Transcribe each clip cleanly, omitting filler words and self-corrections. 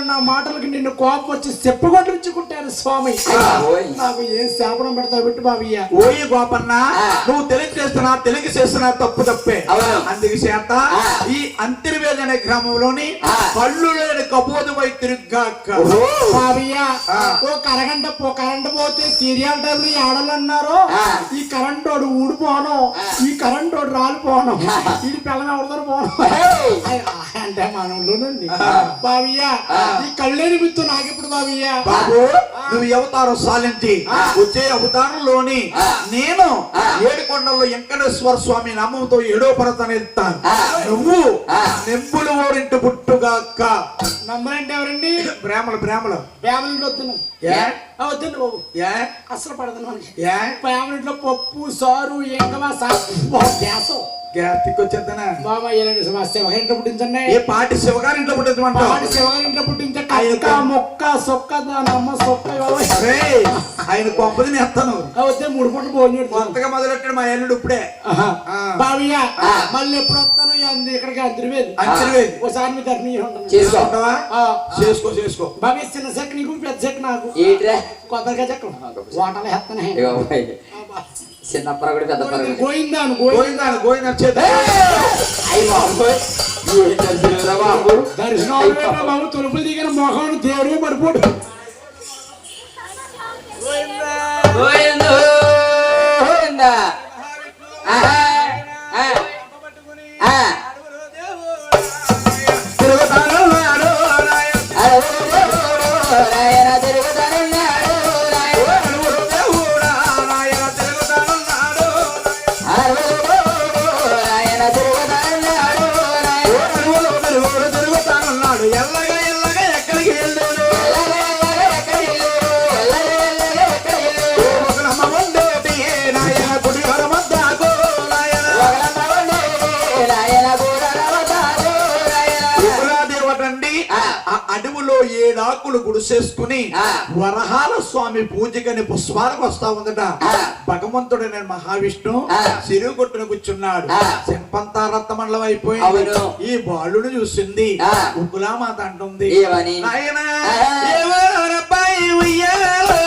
నా మాటలకి నిన్ను కోపం వచ్చి చెప్పుకొట్టించుకుంటాను స్వామి. నాకు ఏం శాపనం పెడతావు బిట్టు బాబయ్య. ఓయి గోపన్న, నువ్వు తెలుగు చేస్తున్నా తప్పు తప్పే. అందుకు చేత ఈ అంతర్వేద అనే గ్రామంలోని కళ్ళు లేని కపోదు వై తిరుగ్గాక బాబయ్య. ఓ కరెంట్ పోతే సీరియల్ టైంలో ఆడలు అన్నారు, ఈ కరెంట్ వాడు ఊడిపోను, ఈ కరెంట్ వాడు రాలిపోను, ఈ పిల్లలు ఎవరితో పోను అంటే మనలోనండి బాబయ్య. ఈ కళ్ళేని మిత్తు నాకెప్పుడు బాబయ్య. బాబు, నువ్వు అవతారం సాలించి వచ్చే అవతారంలోని నేను ఏడుకొండల్లో వెంకటేశ్వర స్వామి నామంతో ఏడో పర్వతాన్ని ఎత్తాను. నువ్వు నెంబులు ఓరింటి పుట్టుగాక. నమ్మరంటే ఎవరండి? బ్రాహ్మణులు వద్దును వద్దండి బాబు, అసలు పడదు మనకి. ఇంట్లో పప్పు సారు ఎంగమా గ్యాసం వచ్చేద్దానా బాబా. శివగారింట్లో పుట్టించండి. ఏ పాటి శివగారింట్లో పుట్టించమంటావు? శివగారింట్లో పుట్టించక మొక్క సొక్క దానమ్మ సొక్క ఆయన కొంపది నేస్తాను. వస్తే 3 పూటలు భోజనం కొత్తగా మొదలెట్టాడు మా అల్లుడు ఇప్పుడే. బాబయ్య మళ్ళీ ఎప్పుడు వస్తాను ఇక్కడికి అంతర్వేది ఒకసారి మీ దర్శనం చేసుకుంటావా? చేసుకో బాబయ్య. చిన్న చెక్క నీకు పెద్ద చెక్క నాకు కొత్తగా చెక్క వాటలు వేస్తానే. చిన్నప్పుడు కూడా పెద్ద గోయిందాను దర్శనం బాబు. తలుపులు దిగిన మొహం దేవుడు పడిపోడు. అడవులో 7 ఆకులు గుడిసేసుకుని వరహాల స్వామి పూజకని పుష్పాలకు వస్తా ఉందట. భగవంతుడు నేను మహావిష్ణు సిరుగు కొట్టును కూర్చున్నాడు. చెంపంతారత్న మండలం అయిపోయింది. ఈ బాలుడు చూసింది. ఉకులామాత అంటుంది, నాయనా ఎవరబ్బాయి ఉయ్యాలో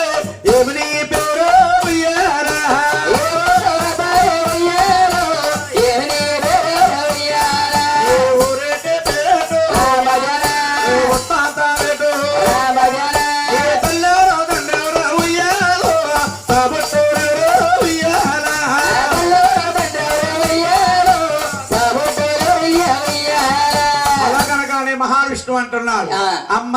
ఏమని పేరు ఉయ్యాలా మహావిష్ణు అంటున్నారు. అమ్మ